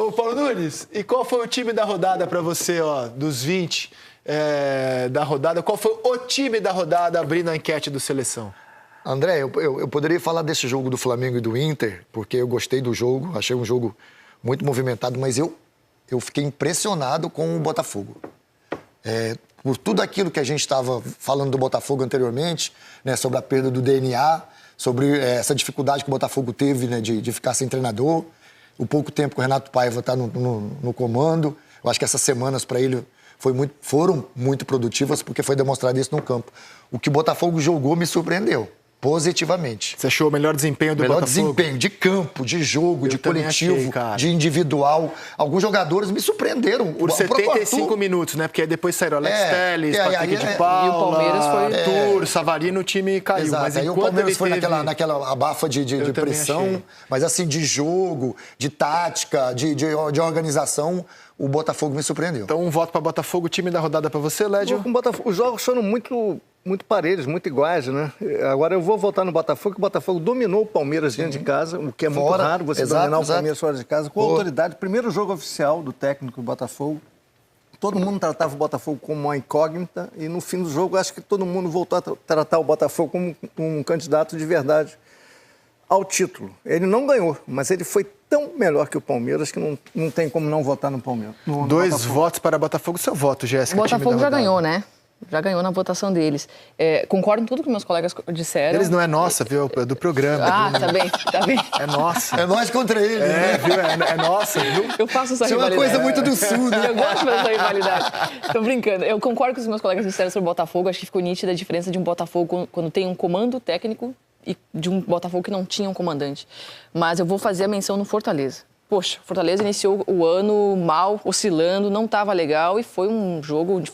Ô, Paulo Nunes, e qual foi o time da rodada para você, ó, dos 20 da rodada? Qual foi o time da rodada abrindo a enquete do Seleção? André, eu poderia falar desse jogo do Flamengo e do Inter, porque eu gostei do jogo, achei um jogo muito movimentado, mas eu fiquei impressionado com o Botafogo. Por tudo aquilo que a gente estava falando do Botafogo anteriormente, né, sobre a perda do DNA, sobre essa dificuldade que o Botafogo teve, né, de ficar sem treinador, o pouco tempo que o Renato Paiva está no comando. Eu acho que essas semanas para ele foram muito produtivas, porque foi demonstrado isso no campo. O que o Botafogo jogou me surpreendeu, positivamente. Você achou o melhor desempenho do Botafogo? Melhor desempenho, de campo, de jogo, de coletivo, de individual. Alguns jogadores me surpreenderam. Por 75 minutos, né? Porque aí depois saíram Alex Telles, Patrick de Paula, e o Palmeiras foi... Arthur, Savarino, o time caiu. Exato. Mas aí o Palmeiras foi naquela abafa de pressão, mas assim, de jogo, de tática, de organização, o Botafogo me surpreendeu. Então, um voto para Botafogo, time da rodada para você, Lédio? Os jogos foram muito parelhos, muito iguais, né? Agora eu vou votar no Botafogo, que o Botafogo dominou o Palmeiras dentro de casa, o que é muito raro, você dominar o Palmeiras fora de casa, com autoridade. Primeiro jogo oficial do técnico do Botafogo. Todo mundo tratava o Botafogo como uma incógnita e no fim do jogo acho que todo mundo voltou a tratar o Botafogo como um candidato de verdade ao título. Ele não ganhou, mas ele foi tão melhor que o Palmeiras que não tem como não votar no Palmeiras. Dois votos para Botafogo. Seu voto, Jéssica? O Botafogo já ganhou, né? Já ganhou na votação deles. Concordo com tudo que meus colegas disseram. Eles não é nossa, viu? É do programa. Tá bem. É nossa. É nós contra eles, né? Viu? É nossa, viu? Eu faço essa rivalidade. Isso é uma coisa muito do Sul, né? Eu gosto dessa rivalidade. Tô brincando. Eu concordo com os meus colegas disseram sobre o Botafogo. Acho que ficou nítida a diferença de um Botafogo quando tem um comando técnico e de um Botafogo que não tinha um comandante. Mas eu vou fazer a menção no Fortaleza. Poxa, Fortaleza iniciou o ano mal, oscilando, não estava legal e foi um jogo onde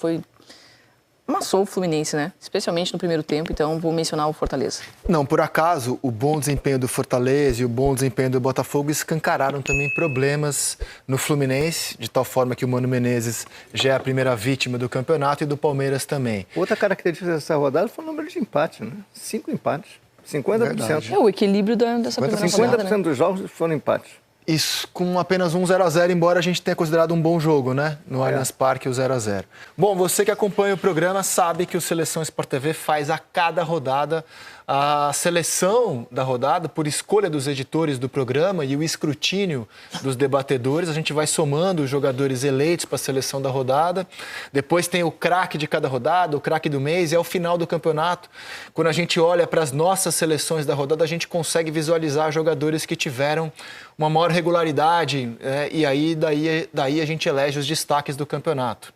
amassou o Fluminense, né? Especialmente no primeiro tempo, então vou mencionar o Fortaleza. Não, por acaso, o bom desempenho do Fortaleza e o bom desempenho do Botafogo escancararam também problemas no Fluminense, de tal forma que o Mano Menezes já é a primeira vítima do campeonato e do Palmeiras também. Outra característica dessa rodada foi o número de empates, né? 5 empates, 50%. Verdade. É o equilíbrio dessa primeira rodada, 50% dos jogos foram empates. Isso com apenas um 0-0, embora a gente tenha considerado um bom jogo, né? No Allianz Parque, o 0-0. Bom, você que acompanha o programa sabe que o Seleção Sport TV faz a cada rodada a seleção da rodada por escolha dos editores do programa e o escrutínio dos debatedores. A gente vai somando os jogadores eleitos para a seleção da rodada. Depois tem o craque de cada rodada, o craque do mês, e ao final do campeonato, quando a gente olha para as nossas seleções da rodada, a gente consegue visualizar jogadores que tiveram uma maior regularidade, e aí daí a gente elege os destaques do campeonato.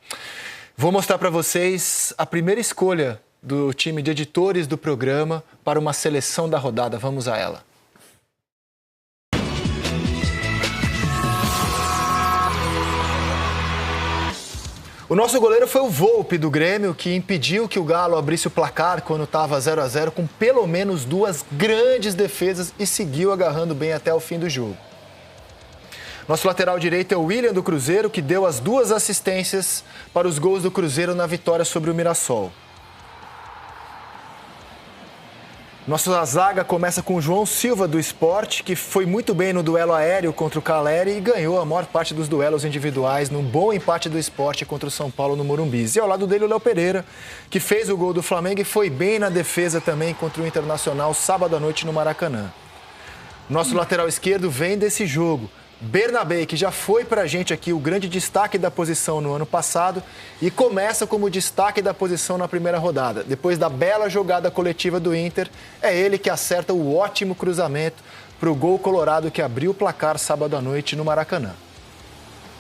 Vou mostrar para vocês a primeira escolha do time de editores do programa para uma seleção da rodada. Vamos a ela. O nosso goleiro foi o Volpi, do Grêmio, que impediu que o Galo abrisse o placar quando estava 0-0, com pelo menos duas grandes defesas e seguiu agarrando bem até o fim do jogo. Nosso lateral direito é o William, do Cruzeiro, que deu as duas assistências para os gols do Cruzeiro na vitória sobre o Mirassol. Nossa zaga começa com o João Silva, do Sport, que foi muito bem no duelo aéreo contra o Caleri e ganhou a maior parte dos duelos individuais num bom empate do Sport contra o São Paulo no Morumbi. E ao lado dele o Léo Pereira, que fez o gol do Flamengo e foi bem na defesa também contra o Internacional sábado à noite no Maracanã. Nosso lateral esquerdo vem desse jogo, Bernabé, que já foi pra gente aqui o grande destaque da posição no ano passado e começa como destaque da posição na primeira rodada. Depois da bela jogada coletiva do Inter, é ele que acerta o ótimo cruzamento pro gol colorado que abriu o placar sábado à noite no Maracanã.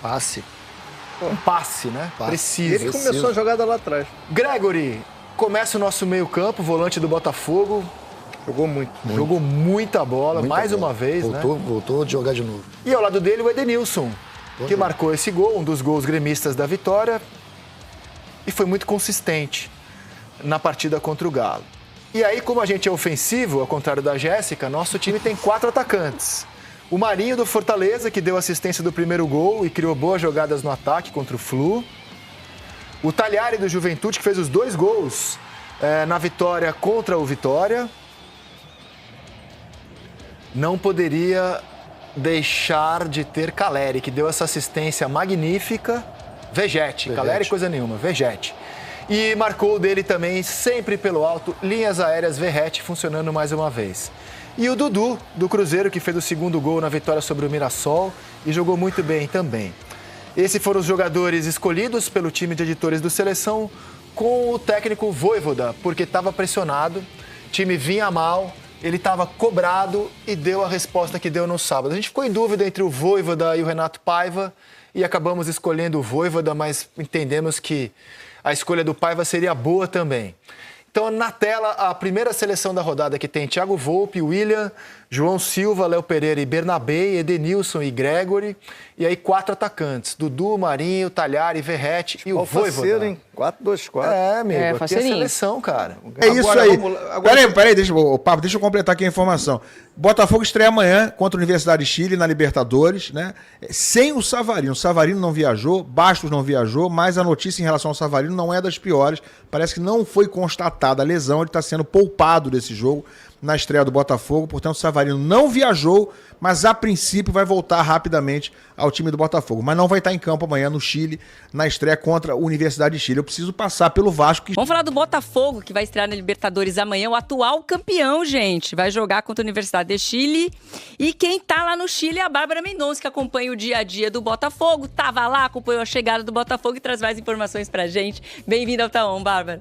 Passe. Um passe, né? Preciso. Ele começou a jogada lá atrás. Gregory, começa o nosso meio-campo, volante do Botafogo. Jogou muito. Jogou muita bola, mais uma vez, Voltou a jogar de novo. E ao lado dele o Edenilson, que marcou esse gol, um dos gols gremistas da vitória, e foi muito consistente na partida contra o Galo. E aí, como a gente é ofensivo, ao contrário da Jéssica, nosso time tem 4 atacantes. O Marinho, do Fortaleza, que deu assistência do primeiro gol e criou boas jogadas no ataque contra o Flu. O Talhari, do Juventude, que fez os 2 gols na vitória contra o Vitória. Não poderia deixar de ter Caleri, que deu essa assistência magnífica. Vegete. Caleri coisa nenhuma, Vegete. E marcou dele também, sempre pelo alto, linhas aéreas Verratti funcionando mais uma vez. E o Dudu, do Cruzeiro, que fez o segundo gol na vitória sobre o Mirassol e jogou muito bem também. Esses foram os jogadores escolhidos pelo time de editores do Seleção com o técnico Vojvoda, porque estava pressionado, o time vinha mal, ele estava cobrado e deu a resposta que deu no sábado. A gente ficou em dúvida entre o Vojvoda e o Renato Paiva e acabamos escolhendo o Vojvoda, mas entendemos que a escolha do Paiva seria boa também. Então, na tela, a primeira seleção da rodada que tem Thiago Volpi, William, João Silva, Léo Pereira e Bernabé, Edenilson e Gregory. E aí 4 atacantes, Dudu, Marinho, Talhari, Verratti e o Vojvoda. Hein? 4-2-4. É, amigo, aqui é faceirinho. seleção, cara. É isso aí. Peraí, deixa eu completar aqui a informação. Botafogo estreia amanhã contra a Universidade de Chile na Libertadores, né? Sem o Savarino. O Savarino não viajou, Bastos não viajou, mas a notícia em relação ao Savarino não é das piores. Parece que não foi constatada a lesão, ele está sendo poupado desse jogo na estreia do Botafogo. Portanto, o Savarino não viajou, mas a princípio vai voltar rapidamente ao time do Botafogo. Mas não vai estar em campo amanhã no Chile, na estreia contra a Universidade de Chile. Eu preciso passar pelo Vasco. Vamos falar do Botafogo, que vai estrear na Libertadores amanhã. O atual campeão, gente. Vai jogar contra a Universidade de Chile. E quem tá lá no Chile é a Bárbara Mendonça, que acompanha o dia a dia do Botafogo. Tava lá, acompanhou a chegada do Botafogo e traz mais informações pra gente. Bem-vinda ao Taon, Bárbara.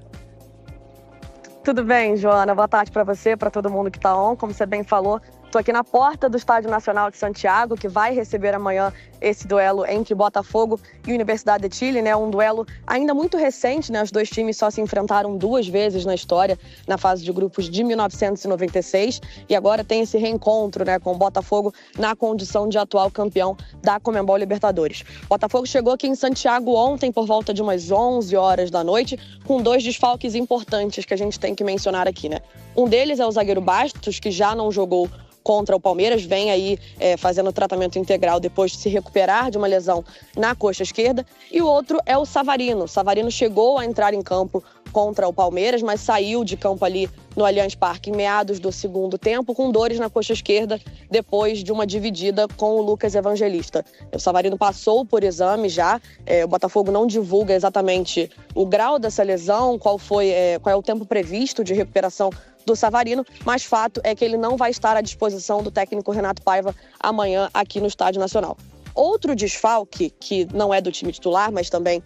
Tudo bem, Joana? Boa tarde para você, para todo mundo que está on. Como você bem falou, estou aqui na porta do Estádio Nacional de Santiago, que vai receber amanhã esse duelo entre Botafogo e Universidade de Chile, né? Um duelo ainda muito recente, né? Os dois times só se enfrentaram 2 vezes na história, na fase de grupos de 1996, e agora tem esse reencontro, né, com o Botafogo na condição de atual campeão da Conmebol Libertadores. O Botafogo chegou aqui em Santiago ontem por volta de umas 11 horas da noite, com 2 desfalques importantes que a gente tem que mencionar aqui, né? Um deles é o zagueiro Bastos, que já não jogou contra o Palmeiras, vem aí fazendo tratamento integral depois de se recuperar de uma lesão na coxa esquerda. E o outro é o Savarino. O Savarino chegou a entrar em campo contra o Palmeiras, mas saiu de campo ali no Allianz Parque em meados do segundo tempo, com dores na coxa esquerda, depois de uma dividida com o Lucas Evangelista. O Savarino passou por exame já, o Botafogo não divulga exatamente o grau dessa lesão, qual é o tempo previsto de recuperação do Savarino, mas fato é que ele não vai estar à disposição do técnico Renato Paiva amanhã aqui no Estádio Nacional. Outro desfalque, que não é do time titular, mas também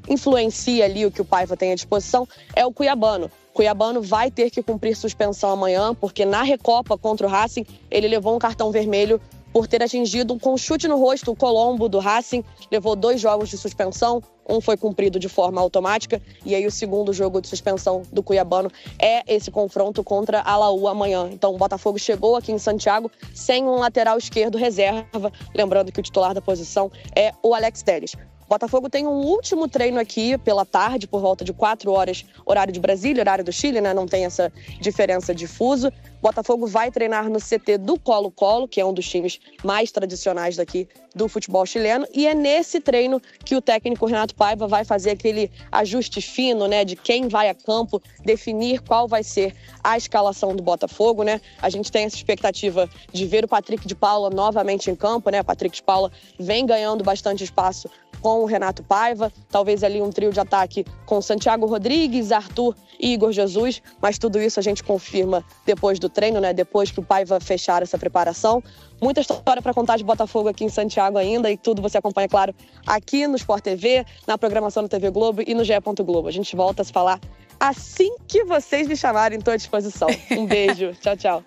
influencia ali o que o Paiva tem à disposição, é o Cuiabano. O Cuiabano vai ter que cumprir suspensão amanhã, porque na Recopa contra o Racing, ele levou um cartão vermelho por ter atingido com um chute no rosto o Colombo do Racing, levou 2 jogos de suspensão, um foi cumprido de forma automática, e aí o segundo jogo de suspensão do Cuiabano é esse confronto contra a Laú amanhã. Então o Botafogo chegou aqui em Santiago sem um lateral esquerdo reserva, lembrando que o titular da posição é o Alex Telles. O Botafogo tem um último treino aqui pela tarde, por volta de 4 horas, horário de Brasília, horário do Chile, né? Não tem essa diferença de fuso. O Botafogo vai treinar no CT do Colo-Colo, que é um dos times mais tradicionais daqui do futebol chileno. E é nesse treino que o técnico Renato Paiva vai fazer aquele ajuste fino, né? De quem vai a campo, definir qual vai ser a escalação do Botafogo, né? A gente tem essa expectativa de ver o Patrick de Paula novamente em campo, né? O Patrick de Paula vem ganhando bastante espaço com o Renato Paiva, talvez ali um trio de ataque com Santiago Rodrigues, Arthur e Igor Jesus, mas tudo isso a gente confirma depois do treino, né? Depois que o Paiva fechar essa preparação. Muita história para contar de Botafogo aqui em Santiago ainda, e tudo você acompanha, claro, aqui no Sport TV, na programação do TV Globo e no GE. Globo. A gente volta a se falar assim que vocês me chamarem, estou à disposição. Um beijo, tchau, tchau.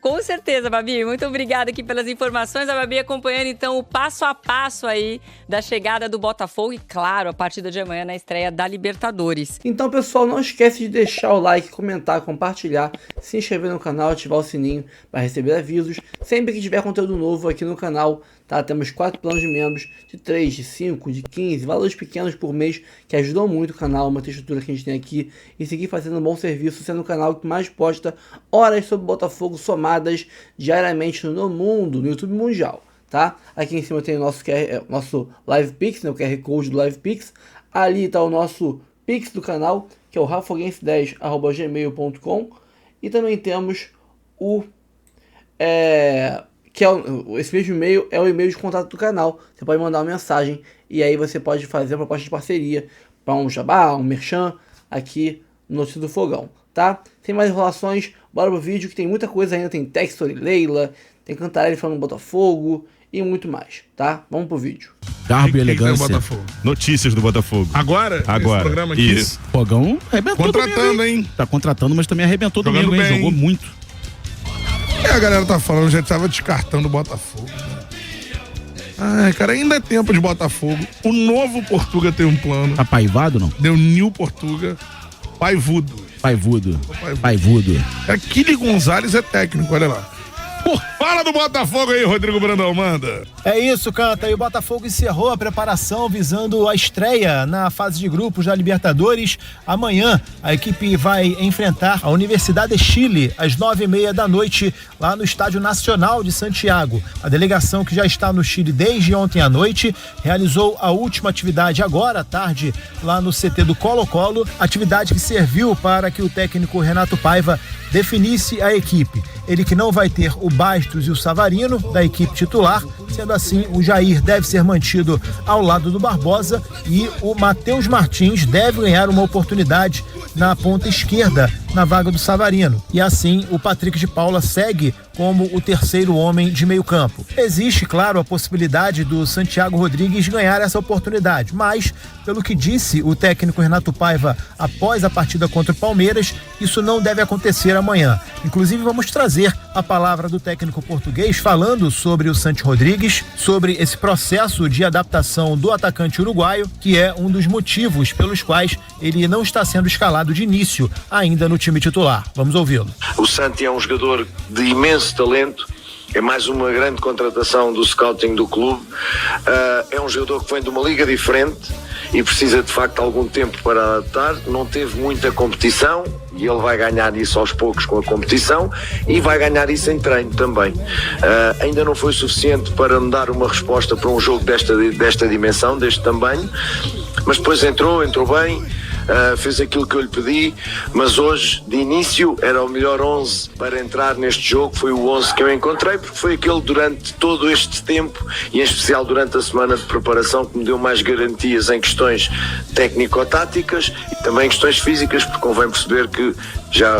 Com certeza, Babi. Muito obrigada aqui pelas informações. A Babi acompanhando, então, o passo a passo aí da chegada do Botafogo e, claro, a partida de amanhã na estreia da Libertadores. Então, pessoal, não esquece de deixar o like, comentar, compartilhar, se inscrever no canal, ativar o sininho para receber avisos sempre que tiver conteúdo novo aqui no canal. Tá? Temos 4 planos de membros, de 3, de 5, de 15, valores pequenos por mês, que ajudam muito o canal, manter a estrutura que a gente tem aqui e seguir fazendo um bom serviço, sendo o canal que mais posta horas sobre Botafogo somadas diariamente no mundo, no YouTube mundial. Tá? Aqui em cima tem o nosso LivePix, né, o QR Code do LivePix. Ali está o nosso Pix do canal, que é o rafoguense10@gmail.com. E também temos o que esse mesmo e-mail é o e-mail de contato do canal. Você pode mandar uma mensagem e aí você pode fazer uma proposta de parceria para um jabá, um merchan aqui no Notícias do Fogão, tá? Sem mais enrolações, bora pro vídeo que tem muita coisa ainda. Tem Textor e Leila, tem Cantarelli falando Botafogo e muito mais, tá? Vamos pro vídeo. Garbo e elegância. Notícias do Botafogo. Agora? Esse programa aqui. Isso. Fogão arrebentou. Contratando, domingo, hein? Tá contratando, mas também arrebentou Jogando domingo, hein? bem. Jogou muito. A galera tá falando, já tava descartando o Botafogo. Ai, cara, ainda é tempo de Botafogo. O novo Portuga tem um plano. Tá paivado, não? Deu New Portuga. Paivudo. Paivudo. Kili Gonzalez é técnico, olha lá. Fala do Botafogo aí, Rodrigo Brandão, manda. É isso, Canta. E o Botafogo encerrou a preparação visando a estreia na fase de grupos da Libertadores. Amanhã a equipe vai enfrentar a Universidade de Chile às 9h30 da noite lá no Estádio Nacional de Santiago. A delegação, que já está no Chile desde ontem à noite, realizou a última atividade agora à tarde lá no CT do Colo-Colo, atividade que serviu para que o técnico Renato Paiva definisse a equipe. Ele que não vai ter o Bastos e o Savarino da equipe titular, sendo assim o Jair deve ser mantido ao lado do Barbosa e o Matheus Martins deve ganhar uma oportunidade na ponta esquerda na vaga do Savarino. E assim o Patrick de Paula segue como o terceiro homem de meio campo. Existe, claro, a possibilidade do Santiago Rodrigues ganhar essa oportunidade, mas, pelo que disse o técnico Renato Paiva após a partida contra o Palmeiras, isso não deve acontecer amanhã. Inclusive, vamos trazer a palavra do técnico português falando sobre o Santi Rodrigues, sobre esse processo de adaptação do atacante uruguaio, que é um dos motivos pelos quais ele não está sendo escalado de início ainda no time titular. Vamos ouvi-lo. O Santi é um jogador de imenso talento, é mais uma grande contratação do scouting do clube, é um jogador que vem de uma liga diferente e precisa de facto algum tempo para adaptar, não teve muita competição e ele vai ganhar isso aos poucos com a competição e vai ganhar isso em treino também. Ainda não foi suficiente para me dar uma resposta para um jogo desta dimensão, deste tamanho, mas depois entrou bem. Fez aquilo que eu lhe pedi, mas hoje, de início, era o melhor 11 para entrar neste jogo. Foi o 11 que eu encontrei, porque foi aquele durante todo este tempo e em especial durante a semana de preparação que me deu mais garantias em questões técnico-táticas e também questões físicas, porque convém perceber que,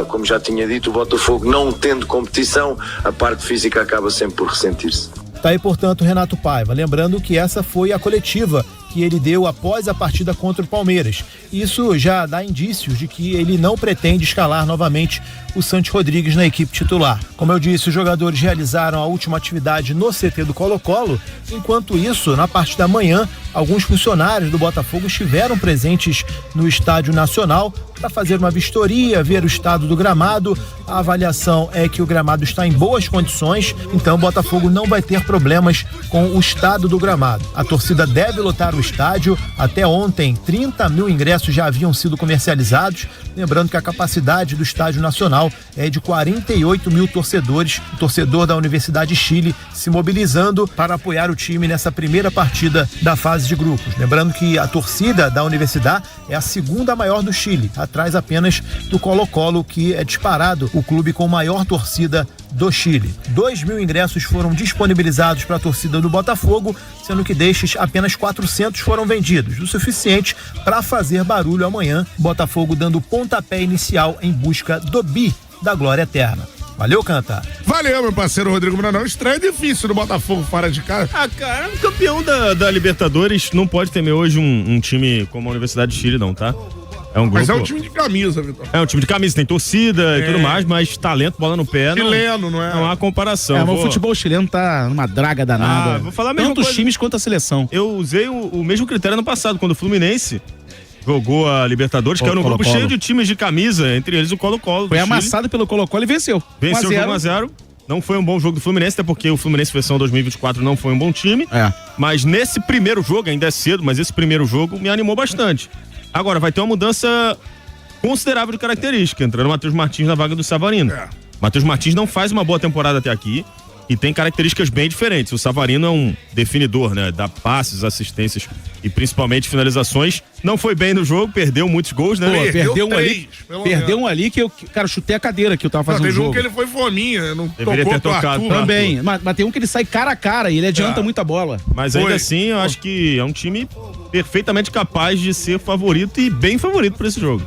como já tinha dito, o Botafogo, não tendo competição, a parte física acaba sempre por ressentir-se. Está aí, portanto, Renato Paiva. Lembrando que essa foi a coletiva que ele deu após a partida contra o Palmeiras. Isso já dá indícios de que ele não pretende escalar novamente o Santi Rodrigues na equipe titular. Como eu disse, os jogadores realizaram a última atividade no CT do Colo-Colo. Enquanto isso, na parte da manhã, alguns funcionários do Botafogo estiveram presentes no Estádio Nacional para fazer uma vistoria, ver o estado do gramado. A avaliação é que o gramado está em boas condições, então o Botafogo não vai ter problemas com o estado do gramado. A torcida deve lotar o estádio. Até ontem, 30 mil ingressos já haviam sido comercializados. Lembrando que a capacidade do Estádio Nacional é de 48 mil torcedores. O torcedor da Universidade de Chile se mobilizando para apoiar o time nessa primeira partida da fase de grupos. Lembrando que a torcida da Universidade é a segunda maior do Chile, atrás apenas do Colo-Colo, que é disparado o clube com maior torcida do Chile. 2 mil ingressos foram disponibilizados para a torcida do Botafogo, sendo que destes apenas 400 foram vendidos, o suficiente para fazer barulho amanhã. Botafogo dando pontapé inicial em busca do bi da glória eterna. Valeu, Canta. Valeu, meu parceiro Rodrigo Brandão. Estreia difícil do Botafogo fora de casa. Cara, campeão da Libertadores não pode temer hoje um time como a Universidade de Chile, não, tá? É um grupo... Mas é um time de camisa, Vitor. É um time de camisa, tem torcida e tudo mais, mas talento, bola no pé. Chileno, não é? Não há comparação. O futebol chileno tá numa draga danada. Vou falar a mesma Tanto os coisa. times quanto a seleção. Eu usei o mesmo critério no passado, quando o Fluminense jogou a Libertadores, que era um grupo cheio de times de camisa, entre eles o Colo-Colo. Foi amassado pelo Colo-Colo e venceu. Venceu 1-0. Não foi um bom jogo do Fluminense, até porque o Fluminense versão 2024 não foi um bom time. Mas nesse primeiro jogo, ainda é cedo, mas esse primeiro jogo me animou bastante. Agora, vai ter uma mudança considerável de característica, entrando o Matheus Martins na vaga do Savarino. Matheus Martins não faz uma boa temporada até aqui. e tem características bem diferentes. O Savarino é um definidor, né? Dá passes, assistências e principalmente finalizações. Não foi bem no jogo, perdeu muitos gols, né? Pô, perdeu um ali que eu, cara, chutei a cadeira que eu tava fazendo o jogo. Teve um que ele foi fominha, não Deveria tocou ter pro tocado Arthur. Também, mas tem um que ele sai cara a cara e ele adianta muita bola. Mas ainda assim, eu acho que é um time perfeitamente capaz de ser favorito e bem favorito para esse jogo.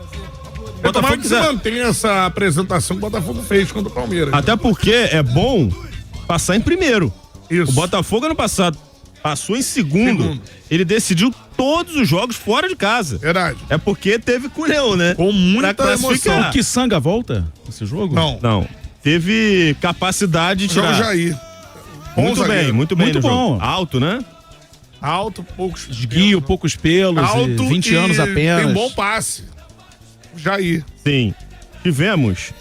Tomara que se mantenha essa apresentação que o Botafogo fez contra o Palmeiras. Até porque é bom passar em primeiro. Isso. O Botafogo ano passado passou em segundo. Ele decidiu todos os jogos fora de casa. Verdade. É porque teve culhão, né? Com muita emoção. O Kisanga volta nesse jogo? Não. Teve capacidade de tirar. Jair. Muito bem. Muito no bom. Jogo. Alto, né? Alto, poucos esguio, poucos pelos, alto 20 anos apenas. Tem bom passe. Jair. Sim. Tivemos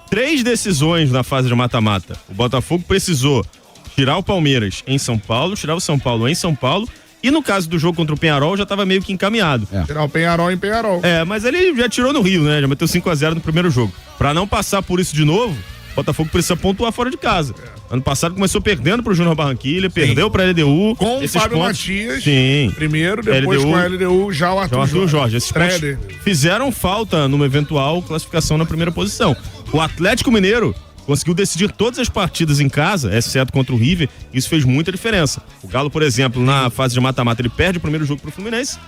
3 decisões na fase de mata-mata. O Botafogo precisou tirar o Palmeiras em São Paulo, tirar o São Paulo em São Paulo, e no caso do jogo contra o Penharol já estava meio que encaminhado. Tirar o Penharol em Penharol. Mas ele já tirou no Rio, né? Já meteu 5-0 no primeiro jogo. Pra não passar por isso de novo, o Botafogo precisa pontuar fora de casa. Ano passado começou perdendo pro Júnior Barranquilla, perdeu pra LDU. Com o Fábio Matias. Sim. Primeiro, depois LDU, com a LDU, já o Arthur Jorge. Esses pontos fizeram falta numa eventual classificação na primeira posição. O Atlético Mineiro conseguiu decidir todas as partidas em casa, exceto contra o River. Isso fez muita diferença. O Galo, por exemplo, na fase de mata-mata, ele perde o primeiro jogo pro Fluminense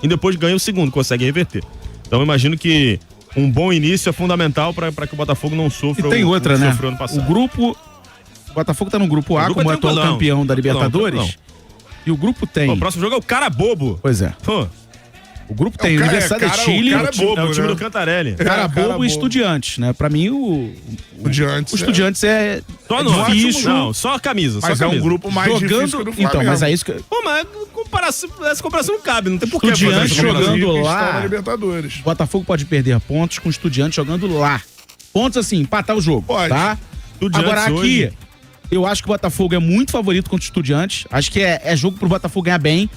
e depois ganha o segundo, consegue reverter. Então eu imagino que um bom início é fundamental para que o Botafogo não sofra. E tem outra, né? Ano passado. O Botafogo tá no grupo A, como atual campeão da Libertadores. E o grupo tem... O próximo jogo é o Cara Bobo. Pois é. O grupo tem Universidade de Chile. É o time do Cantarelli. Cara Bobo e Estudiantes, né? Pra mim, o Estudiantes é difícil. Não, só a camisa. Mas é um grupo mais difícil do Flamengo. Então, mas é isso que... Pô, mas essa comparação não cabe, não tem porquê. Estudiantes jogando lá. Libertadores. O Botafogo pode perder pontos com o Estudiantes jogando lá. Pontos assim, empatar o jogo. Pode. Tá? Agora aqui, eu acho que o Botafogo é muito favorito contra o Estudiantes. Acho que é jogo pro Botafogo ganhar bem.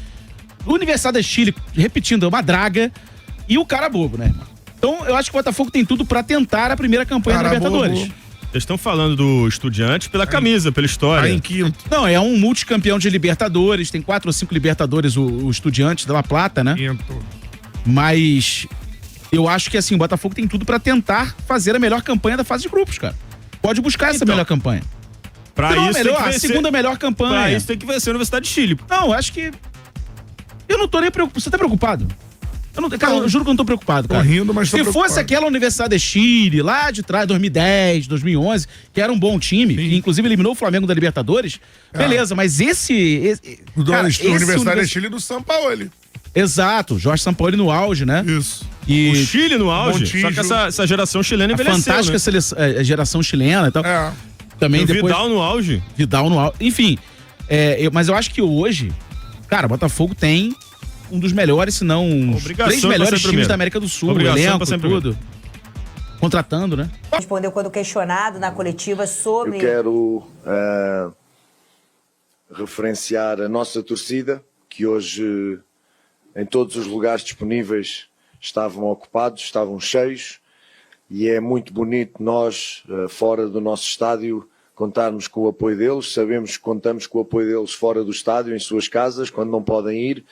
O Universidade de Chile, repetindo, é uma draga. E o Cara Bobo, né? Então, eu acho que o Botafogo tem tudo pra tentar a primeira campanha da Libertadores. Vocês estão falando do Estudiantes pela camisa, pela história. Tá em quinto. Não, é um multicampeão de Libertadores. Tem 4 ou 5 Libertadores, o Estudiantes da La Plata, né? Quinto. Mas eu acho que, assim, o Botafogo tem tudo pra tentar fazer a melhor campanha da fase de grupos, cara. Pode buscar essa melhor campanha. Pra não, isso a segunda melhor campanha. Pra isso tem que vencer a Universidade de Chile. Não, acho que... Eu não tô nem preocupado. Você tá preocupado? Cara, eu juro que eu não tô preocupado, cara. Tô rindo, mas tô Se preocupado. fosse aquela Universidade de Chile, lá de trás, 2010, 2011, que era um bom time, que inclusive eliminou o Flamengo da Libertadores, beleza, mas Universidade de Chile do São Paulo. Exato, Jorge Sampaoli no auge, né? Isso. E o Chile no auge. Só que essa geração chilena envelheceu, fantástica geração chilena e tal. Também depois... Vidal no auge. Enfim, mas eu acho que hoje, cara, o Botafogo tem um dos melhores, se não os 3 melhores times da América do Sul. Elenco, tudo. Contratando, né? Respondeu quando questionado na coletiva sobre... Eu quero referenciar a nossa torcida, que hoje em todos os lugares disponíveis estavam ocupados, estavam cheios, e é muito bonito nós, fora do nosso estádio, contarmos com o apoio deles. Sabemos que contamos com o apoio deles fora do estádio, em suas casas, quando não podem ir,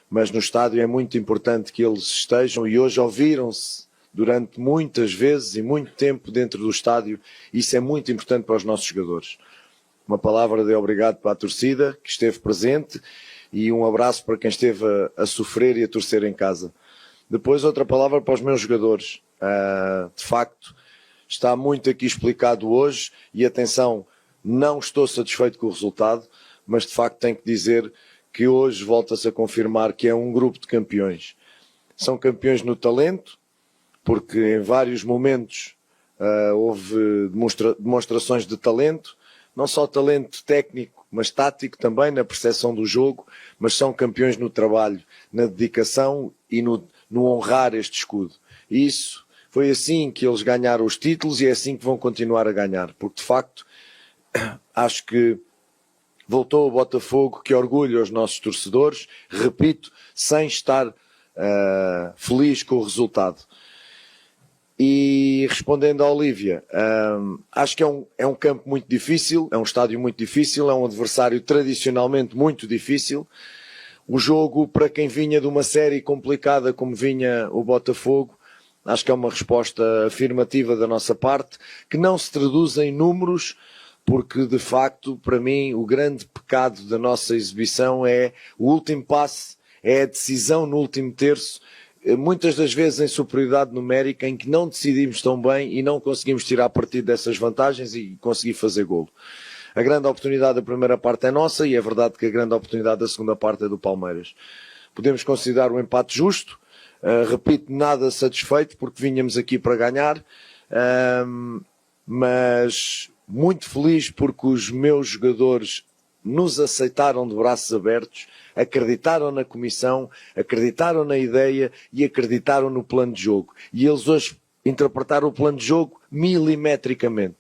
mas no estádio é muito importante que eles estejam, e hoje ouviram-se durante muitas vezes e muito tempo dentro do estádio. Isso é muito importante para os nossos jogadores. Uma palavra de obrigado para a torcida que esteve presente e um abraço para quem esteve a sofrer e a torcer em casa. Depois outra palavra para os meus jogadores. De facto, está muito aqui explicado hoje, e atenção, não estou satisfeito com o resultado, mas de facto tenho que dizer que hoje volta-se a confirmar que é um grupo de campeões. São campeões no talento, porque em vários momentos houve demonstrações de talento, não só talento técnico, mas tático também, na percepção do jogo, mas são campeões no trabalho, na dedicação e no honrar este escudo. E isso foi assim que eles ganharam os títulos, e é assim que vão continuar a ganhar, porque de facto acho que voltou o Botafogo, que orgulha os nossos torcedores, repito, sem estar feliz com o resultado. E respondendo à Olívia, acho que é um campo muito difícil, é um estádio muito difícil, é um adversário tradicionalmente muito difícil. O jogo, para quem vinha de uma série complicada como vinha o Botafogo, acho que é uma resposta afirmativa da nossa parte, que não se traduz em números, porque de facto, para mim, o grande pecado da nossa exibição é o último passe, é a decisão no último terço, muitas das vezes em superioridade numérica, em que não decidimos tão bem e não conseguimos tirar partido dessas vantagens e conseguir fazer golo. A grande oportunidade da primeira parte é nossa e é verdade que a grande oportunidade da segunda parte é do Palmeiras. Podemos considerar o empate justo, repito, nada satisfeito porque vínhamos aqui para ganhar, mas muito feliz porque os meus jogadores nos aceitaram de braços abertos, acreditaram na comissão, acreditaram na ideia e acreditaram no plano de jogo. E eles hoje interpretaram o plano de jogo milimetricamente.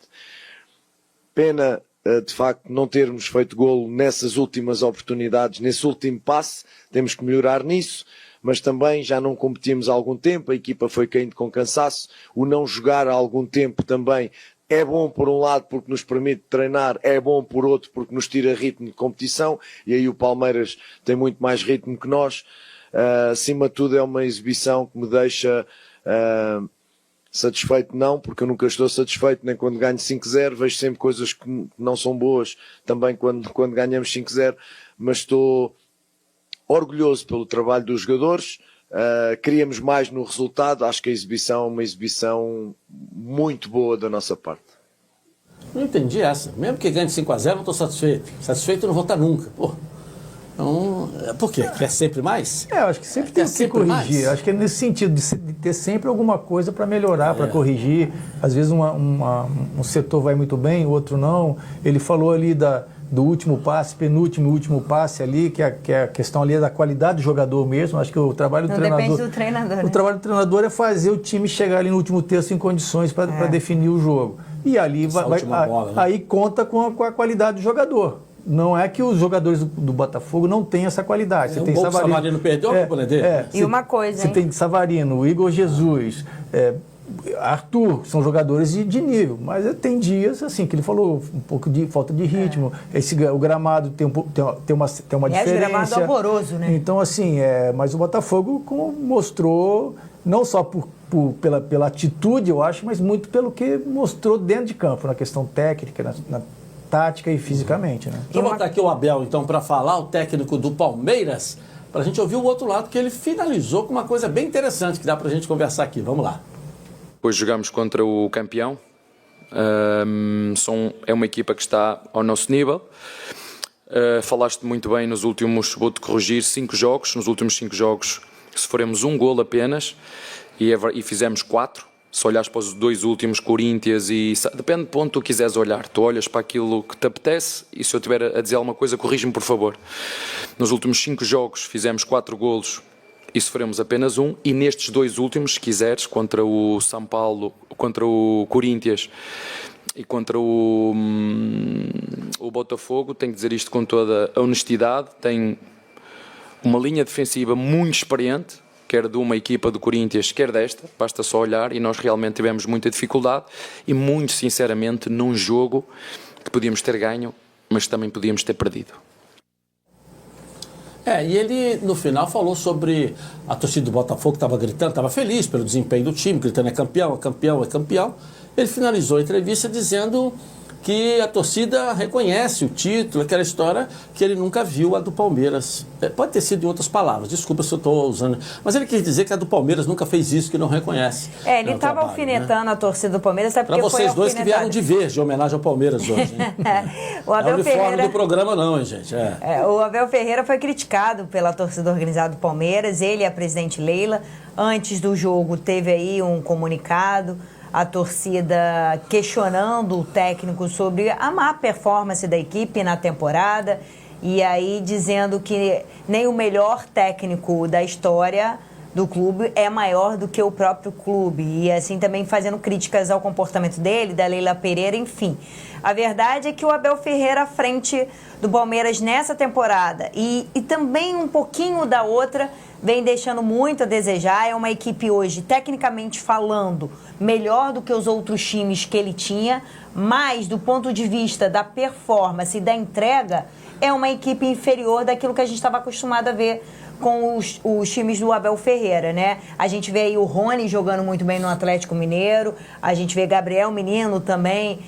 Pena, de facto, não termos feito golo nessas últimas oportunidades, nesse último passe, temos que melhorar nisso, mas também já não competimos há algum tempo, a equipa foi caindo com cansaço, o não jogar há algum tempo também é bom por um lado porque nos permite treinar, é bom por outro porque nos tira ritmo de competição e aí o Palmeiras tem muito mais ritmo que nós. Acima de tudo é uma exibição que me deixa satisfeito não, porque eu nunca estou satisfeito nem quando ganho 5-0, vejo sempre coisas que não são boas também quando ganhamos 5-0, mas estou orgulhoso pelo trabalho dos jogadores. Queríamos mais no resultado, acho que a exibição é uma exibição muito boa da nossa parte. Não entendi essa. Mesmo que ganhe 5-0, não estou satisfeito. Satisfeito eu não vou estar nunca. Pô. Então, por quê? Quer sempre mais? Eu acho que sempre tem que corrigir. Mais? Acho que é nesse sentido, de ter sempre alguma coisa para melhorar, para corrigir. Às vezes um setor vai muito bem, o outro não. Ele falou ali do último passe, penúltimo e último passe ali, que a questão ali é da qualidade do jogador mesmo. Acho que o trabalho do treinador... Depende do treinador, O trabalho do treinador é fazer o time chegar ali no último terço em condições para definir o jogo. E ali bola, né? Aí conta com a qualidade do jogador. Não é que os jogadores do Botafogo não têm essa qualidade. Você tem Savarino perdeu a culpa dele. E uma coisa, Você tem Savarino, Igor Jesus... Arthur, são jogadores de nível, mas tem dias, assim, que ele falou, um pouco de falta de ritmo, o gramado tem uma diferença. O gramado é horroroso, né? Então, assim, mas o Botafogo mostrou, não só pela atitude, eu acho, mas muito pelo que mostrou dentro de campo, na questão técnica, na tática e fisicamente, né? Deixa eu botar aqui o Abel, então, para falar, o técnico do Palmeiras, para a gente ouvir o outro lado, que ele finalizou com uma coisa bem interessante, que dá para a gente conversar aqui. Vamos lá. Depois jogamos contra o campeão, é uma equipa que está ao nosso nível. Falaste muito bem nos últimos, vou-te corrigir, 5 jogos. Nos últimos 5 jogos sofremos um golo apenas e fizemos 4. Se olhares para os 2 últimos, Corinthians depende do ponto que tu quiseres olhar. Tu olhas para aquilo que te apetece e se eu estiver a dizer alguma coisa, corrige-me por favor. Nos últimos 5 jogos fizemos 4 golos e sofremos apenas um, e nestes 2 últimos, se quiseres, contra o São Paulo, contra o Corinthians e contra o Botafogo, tenho que dizer isto com toda a honestidade, tem uma linha defensiva muito experiente, quer de uma equipa do Corinthians, quer desta, basta só olhar, e nós realmente tivemos muita dificuldade, e muito sinceramente num jogo que podíamos ter ganho, mas também podíamos ter perdido. E ele, no final, falou sobre a torcida do Botafogo, que estava gritando, estava feliz pelo desempenho do time, gritando é campeão, é campeão, é campeão. Ele finalizou a entrevista dizendo que a torcida reconhece o título, aquela história que ele nunca viu a do Palmeiras. Pode ter sido em outras palavras, desculpa se eu estou usando, mas ele quis dizer que a do Palmeiras nunca fez isso, que não reconhece. Ele estava alfinetando a torcida do Palmeiras, até porque pra vocês dois que vieram de verde, em homenagem ao Palmeiras hoje. O Abel não é uniforme Ferreira... do programa não, hein, gente. O Abel Ferreira foi criticado pela torcida organizada do Palmeiras, ele e a presidente Leila. Antes do jogo teve aí um comunicado, a torcida questionando o técnico sobre a má performance da equipe na temporada e aí dizendo que nem o melhor técnico da história do clube é maior do que o próprio clube e assim também fazendo críticas ao comportamento dele, da Leila Pereira, enfim. A verdade é que o Abel Ferreira à frente do Palmeiras nessa temporada e também um pouquinho da outra vem deixando muito a desejar. É uma equipe hoje, tecnicamente falando, melhor do que os outros times que ele tinha, mas do ponto de vista da performance e da entrega, é uma equipe inferior daquilo que a gente estava acostumado a ver com os times do Abel Ferreira, né? A gente vê aí o Rony jogando muito bem no Atlético Mineiro, a gente vê Gabriel Menino também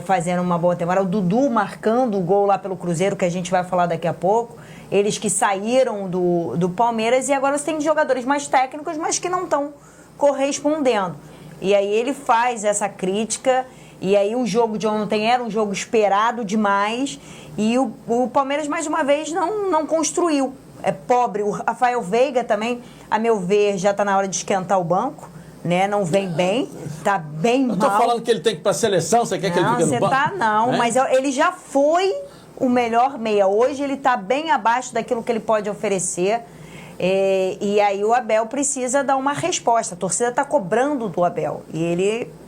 fazendo uma boa temporada, o Dudu marcando o gol lá pelo Cruzeiro, que a gente vai falar daqui a pouco, eles que saíram do Palmeiras, e agora você tem jogadores mais técnicos, mas que não estão correspondendo. E aí ele faz essa crítica, e aí o jogo de ontem era um jogo esperado demais, e o Palmeiras mais uma vez não construiu. É pobre. O Rafael Veiga também, a meu ver, já está na hora de esquentar o banco, né? Não vem bem, tá bem mal. Eu tô falando que ele tem que ir pra seleção, você quer que ele fique no banco? Não, mas ele já foi o melhor meia. Hoje ele tá bem abaixo daquilo que ele pode oferecer. E aí o Abel precisa dar uma resposta. A torcida tá cobrando do Abel. E ele...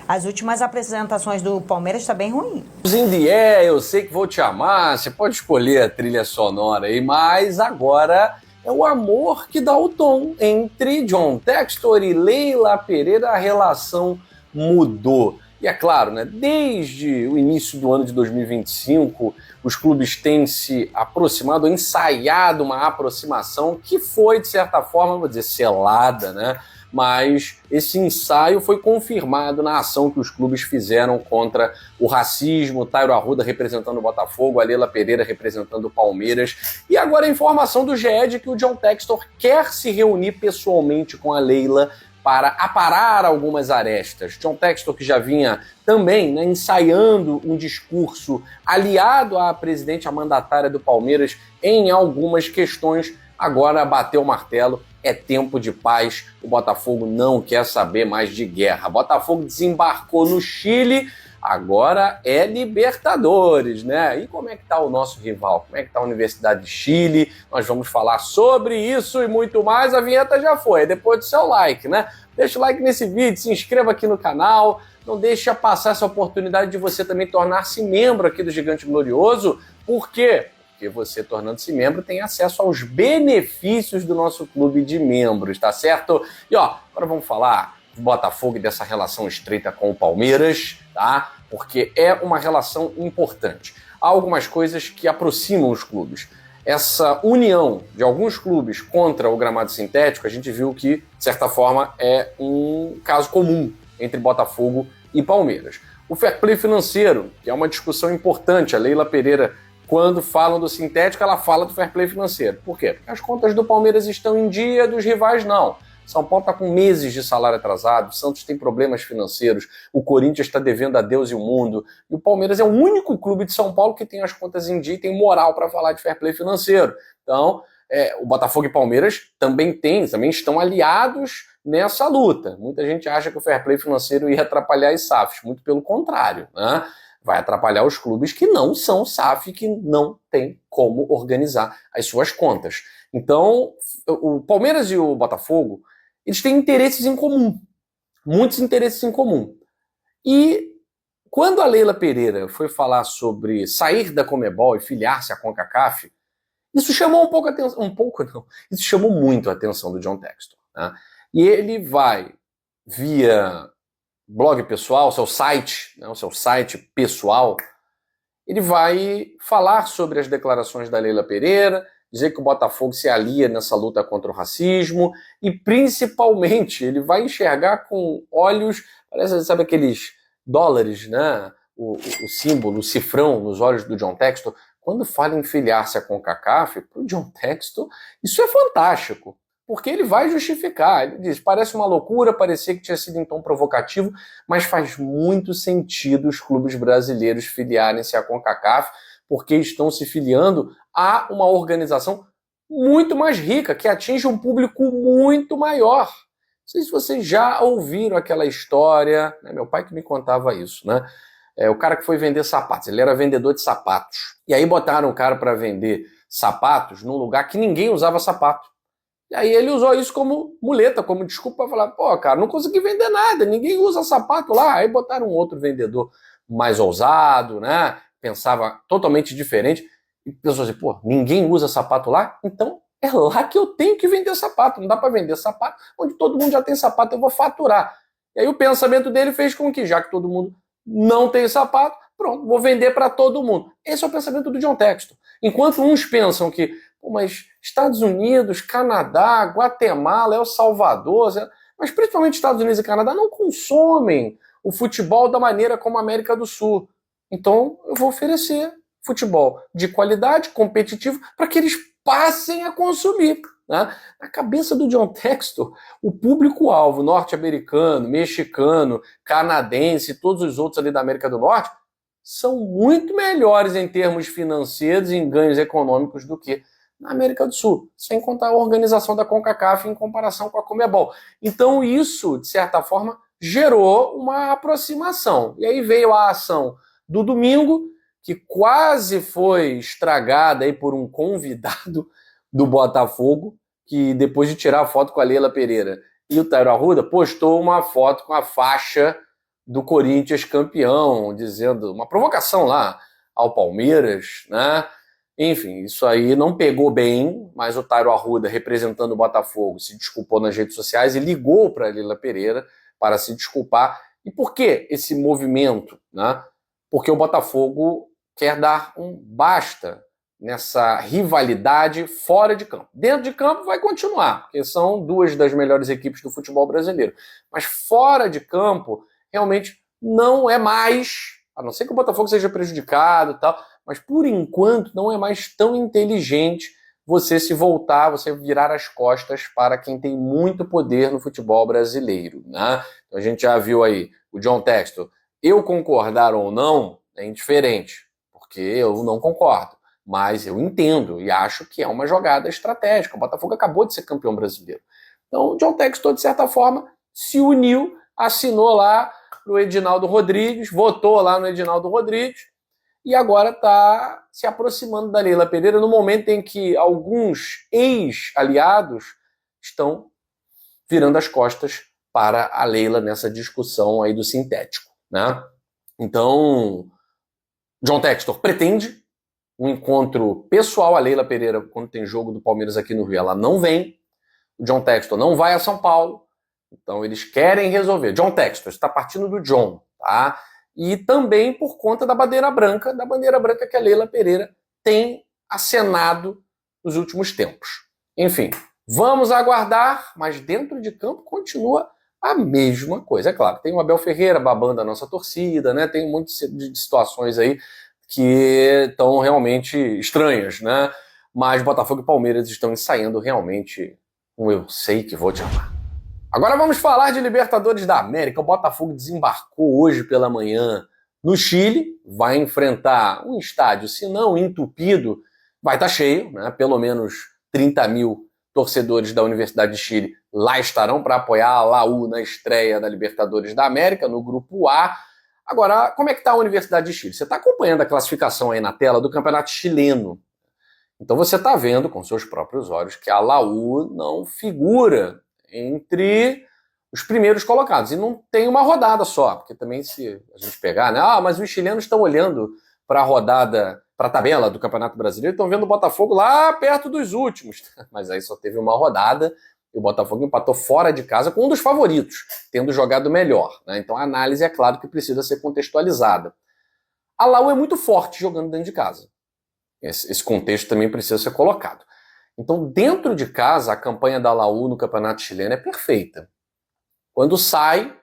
As últimas apresentações do Palmeiras está bem ruim. Eu sei que vou te amar, você pode escolher a trilha sonora aí, mas agora é o amor que dá o tom. Entre John Textor e Leila Pereira, a relação mudou. E é claro, né, desde o início do ano de 2025, os clubes têm se aproximado, ensaiado uma aproximação que foi, de certa forma, vou dizer, selada, né? Mas esse ensaio foi confirmado na ação que os clubes fizeram contra o racismo, Tairo Arruda representando o Botafogo, a Leila Pereira representando o Palmeiras, e agora a informação do GE de que o John Textor quer se reunir pessoalmente com a Leila para aparar algumas arestas. John Textor, que já vinha também, né, ensaiando um discurso aliado à presidente, à mandatária do Palmeiras em algumas questões, agora bateu o martelo. É tempo de paz, o Botafogo não quer saber mais de guerra. Botafogo desembarcou no Chile, agora é Libertadores, né? E como é que tá o nosso rival? Como é que tá a Universidade de Chile? Nós vamos falar sobre isso e muito mais. A vinheta já foi, depois do seu like, né? Deixa o like nesse vídeo, se inscreva aqui no canal, não deixe passar essa oportunidade de você também tornar-se membro aqui do Gigante Glorioso. Por quê? Porque você, tornando-se membro, tem acesso aos benefícios do nosso clube de membros, tá certo? E ó, agora vamos falar do Botafogo e dessa relação estreita com o Palmeiras, tá? Porque é uma relação importante. Há algumas coisas que aproximam os clubes. Essa união de alguns clubes contra o gramado sintético, a gente viu que, de certa forma, é um caso comum entre Botafogo e Palmeiras. O fair play financeiro, que é uma discussão importante, a Leila Pereira, quando falam do sintético, ela fala do fair play financeiro. Por quê? Porque as contas do Palmeiras estão em dia, dos rivais não. São Paulo está com meses de salário atrasado, o Santos tem problemas financeiros, o Corinthians está devendo a Deus e o mundo, e o Palmeiras é o único clube de São Paulo que tem as contas em dia e tem moral para falar de fair play financeiro. Então, o Botafogo e Palmeiras também estão aliados nessa luta. Muita gente acha que o fair play financeiro ia atrapalhar as SAFs, muito pelo contrário, né? Vai atrapalhar os clubes que não são SAF, que não tem como organizar as suas contas. Então, o Palmeiras e o Botafogo, eles têm interesses em comum, muitos interesses em comum. E quando a Leila Pereira foi falar sobre sair da Conmebol e filiar-se à CONCACAF, isso chamou isso chamou muito a atenção do John Textor, né? E ele vai via blog pessoal, seu site, né, o seu site pessoal, ele vai falar sobre as declarações da Leila Pereira, dizer que o Botafogo se alia nessa luta contra o racismo e, principalmente, ele vai enxergar com olhos, parece, sabe aqueles dólares, né? O símbolo, o cifrão nos olhos do John Textor. Quando fala em filiar-se à CONCACAF, para o John Textor, isso é fantástico. Porque ele vai justificar, ele diz, parece uma loucura, parecia que tinha sido em tom provocativo, mas faz muito sentido os clubes brasileiros filiarem-se à CONCACAF, porque estão se filiando a uma organização muito mais rica, que atinge um público muito maior. Não sei se vocês já ouviram aquela história, né? Meu pai que me contava isso, né? O cara que foi vender sapatos, ele era vendedor de sapatos. E aí botaram o cara para vender sapatos num lugar que ninguém usava sapato. E aí ele usou isso como muleta, como desculpa para falar, pô, cara, não consegui vender nada, ninguém usa sapato lá. Aí botaram um outro vendedor mais ousado, né? Pensava totalmente diferente. E pensou assim, pô, ninguém usa sapato lá? Então é lá que eu tenho que vender sapato. Não dá para vender sapato onde todo mundo já tem sapato, eu vou faturar. E aí o pensamento dele fez com que, já que todo mundo não tem sapato, pronto, vou vender para todo mundo. Esse é o pensamento do John Textor. Enquanto uns pensam que, pô, mas Estados Unidos, Canadá, Guatemala, El Salvador, mas principalmente Estados Unidos e Canadá não consomem o futebol da maneira como a América do Sul. Então eu vou oferecer futebol de qualidade, competitivo, para que eles passem a consumir. Né? Na cabeça do John Textor, o público-alvo norte-americano, mexicano, canadense, todos os outros ali da América do Norte, são muito melhores em termos financeiros e em ganhos econômicos do que na América do Sul, sem contar a organização da CONCACAF em comparação com a Conmebol. Então isso, de certa forma, gerou uma aproximação. E aí veio a ação do domingo, que quase foi estragada aí por um convidado do Botafogo, que depois de tirar a foto com a Leila Pereira e o Tairo Arruda, postou uma foto com a faixa do Corinthians campeão, dizendo uma provocação lá ao Palmeiras, né? Enfim, isso aí não pegou bem, mas o Tairo Arruda, representando o Botafogo, se desculpou nas redes sociais e ligou para a Leila Pereira para se desculpar. E por que esse movimento? Né? Porque o Botafogo quer dar um basta nessa rivalidade fora de campo. Dentro de campo vai continuar, porque são duas das melhores equipes do futebol brasileiro. Mas fora de campo, realmente não é mais, a não ser que o Botafogo seja prejudicado e tal, mas por enquanto não é mais tão inteligente você se voltar, você virar as costas para quem tem muito poder no futebol brasileiro. Né? Então a gente já viu aí o John Textor. Eu concordar ou não é indiferente, porque eu não concordo. Mas eu entendo e acho que é uma jogada estratégica. O Botafogo acabou de ser campeão brasileiro. Então o John Textor, de certa forma, se uniu, assinou lá no Edinaldo Rodrigues, votou lá no Edinaldo Rodrigues e agora está se aproximando da Leila Pereira no momento em que alguns ex-aliados estão virando as costas para a Leila nessa discussão aí do sintético. Né? Então, John Textor pretende um encontro pessoal. A Leila Pereira, quando tem jogo do Palmeiras aqui no Rio, ela não vem. O John Textor não vai a São Paulo. Então eles querem resolver. John Textor está partindo do John, tá? E também por conta da bandeira branca que a Leila Pereira tem acenado nos últimos tempos. Enfim, vamos aguardar, mas dentro de campo continua a mesma coisa. É claro, tem o Abel Ferreira babando a nossa torcida, né? Tem um monte de situações aí que estão realmente estranhas, né? Mas Botafogo e Palmeiras estão ensaiando realmente um Eu Sei Que Vou Te Amar. Agora vamos falar de Libertadores da América. O Botafogo desembarcou hoje pela manhã no Chile, vai enfrentar um estádio, se não entupido, vai estar cheio, né? Pelo menos 30 mil torcedores da Universidade de Chile lá estarão para apoiar a Laú na estreia da Libertadores da América, no Grupo A. Agora, como é que está a Universidade de Chile? Você está acompanhando a classificação aí na tela do Campeonato Chileno. Então você está vendo com seus próprios olhos que a Laú não figura entre os primeiros colocados. E não tem uma rodada só, porque também se a gente pegar, né? Mas os chilenos estão olhando para a rodada, para a tabela do Campeonato Brasileiro, estão vendo o Botafogo lá perto dos últimos. Mas aí só teve uma rodada e o Botafogo empatou fora de casa com um dos favoritos, tendo jogado melhor. Né? Então a análise, é claro, que precisa ser contextualizada. A Laú é muito forte jogando dentro de casa. Esse contexto também precisa ser colocado. Então, dentro de casa, a campanha da Laú no Campeonato Chileno é perfeita. Quando sai,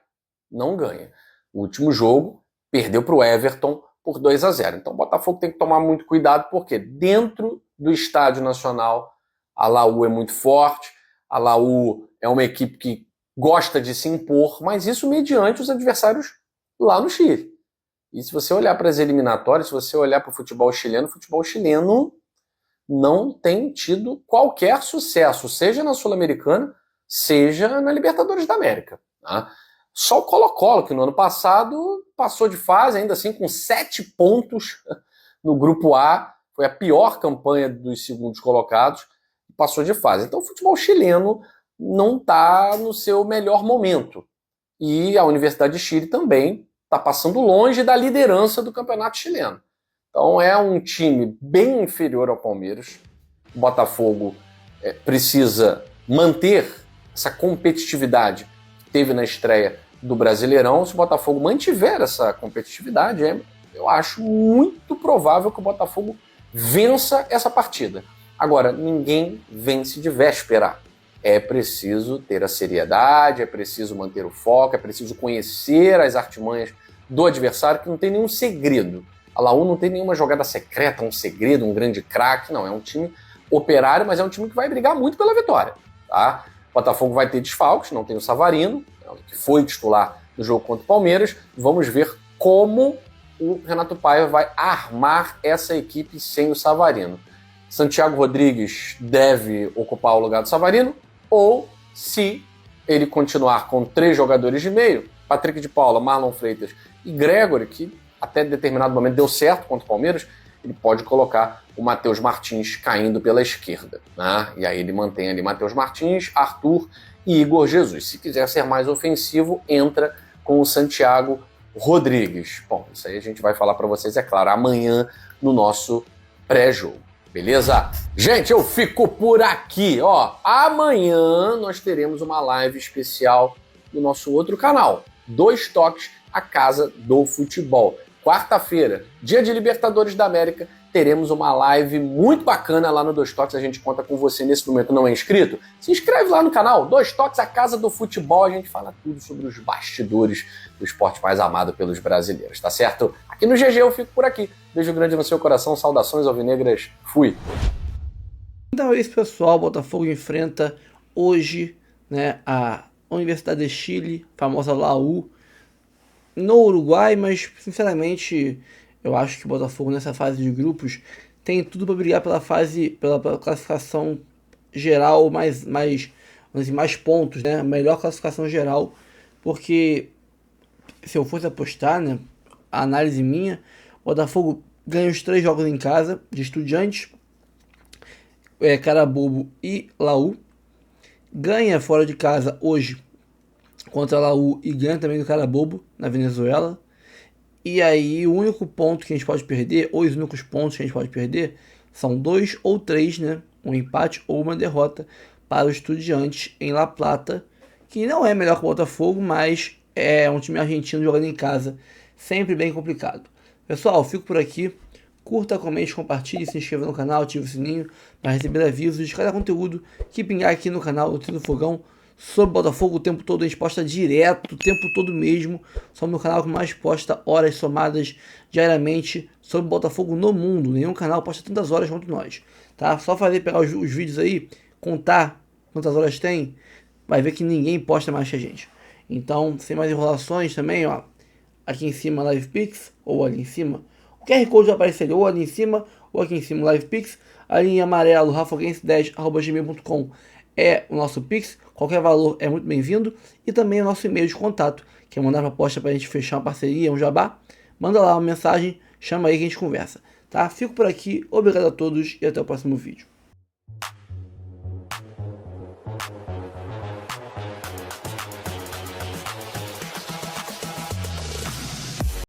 não ganha. O último jogo, perdeu para o Everton por 2-0. Então, o Botafogo tem que tomar muito cuidado, porque dentro do Estádio Nacional, a Laú é muito forte. A Laú é uma equipe que gosta de se impor, mas isso mediante os adversários lá no Chile. E se você olhar para as eliminatórias, se você olhar para o futebol chileno não tem tido qualquer sucesso, seja na Sul-Americana, seja na Libertadores da América. Tá? Só o Colo-Colo, que no ano passado passou de fase, ainda assim com 7 pontos no Grupo A, foi a pior campanha dos segundos colocados, passou de fase. Então o futebol chileno não está no seu melhor momento. E a Universidade de Chile também está passando longe da liderança do campeonato chileno. Então é um time bem inferior ao Palmeiras. O Botafogo precisa manter essa competitividade que teve na estreia do Brasileirão. Se o Botafogo mantiver essa competitividade, eu acho muito provável que o Botafogo vença essa partida. Agora, ninguém vence de véspera. É preciso ter a seriedade, é preciso manter o foco, é preciso conhecer as artimanhas do adversário, que não tem nenhum segredo. A Laú não tem nenhuma jogada secreta, um segredo, um grande craque, não. É um time operário, mas é um time que vai brigar muito pela vitória. Tá? O Botafogo vai ter desfalques, não tem o Savarino, que foi titular no jogo contra o Palmeiras. Vamos ver como o Renato Paiva vai armar essa equipe sem o Savarino. Santiago Rodrigues deve ocupar o lugar do Savarino, ou se ele continuar com 3 jogadores de meio, Patrick de Paula, Marlon Freitas e Gregory, que até determinado momento deu certo contra o Palmeiras, ele pode colocar o Matheus Martins caindo pela esquerda. Né? E aí ele mantém ali Matheus Martins, Arthur e Igor Jesus. Se quiser ser mais ofensivo, entra com o Santiago Rodrigues. Bom, isso aí a gente vai falar para vocês, é claro, amanhã no nosso pré-jogo. Beleza? Gente, eu fico por aqui. Ó, amanhã nós teremos uma live especial no nosso outro canal, Dois Toques, a Casa do Futebol. Quarta-feira, dia de Libertadores da América, teremos uma live muito bacana lá no Dois Toques. A gente conta com você nesse momento. Não é inscrito? Se inscreve lá no canal, Dois Toques, a Casa do Futebol. A gente fala tudo sobre os bastidores do esporte mais amado pelos brasileiros, tá certo? Aqui no GG eu fico por aqui. Beijo grande no seu coração, saudações alvinegras, fui! Então é isso, pessoal. O Botafogo enfrenta hoje, né, a Universidade de Chile, famosa Laú, no Uruguai, mas sinceramente eu acho que o Botafogo nessa fase de grupos tem tudo para brigar pela classificação geral, mais pontos, né? Melhor classificação geral, porque se eu fosse apostar, né, a análise minha, o Botafogo ganha os 3 jogos em casa de Estudiantes, Carabobo e Laú, ganha fora de casa hoje contra a Laú e ganha também do Carabobo na Venezuela. E aí o único ponto que a gente pode perder, ou os únicos pontos que a gente pode perder, são 2 ou 3, né? Um empate ou uma derrota para o Estudiantes em La Plata, que não é melhor que o Botafogo, mas é um time argentino jogando em casa, sempre bem complicado. Pessoal, fico por aqui. Curta, comente, compartilhe, se inscreva no canal, ative o sininho para receber avisos de cada conteúdo que pingar aqui no canal do Trio do Fogão sobre Botafogo o tempo todo. A gente posta direto, o tempo todo mesmo. Somos o canal que mais posta horas somadas diariamente sobre Botafogo no mundo. Nenhum canal posta tantas horas quanto nós, tá? Só pegar os vídeos aí, contar quantas horas tem, vai ver que ninguém posta mais que a gente. Então, sem mais enrolações também, ó, aqui em cima LivePix, ou ali em cima, o QR Code vai aparecer ou ali em cima, ou aqui em cima LivePix. Ali em amarelo, rafaguense10@gmail.com é o nosso Pix. Qualquer valor é muito bem-vindo. E também o nosso e-mail de contato, que é mandar proposta para a gente fechar uma parceria, um jabá. Manda lá uma mensagem, chama aí que a gente conversa. Tá? Fico por aqui, obrigado a todos e até o próximo vídeo.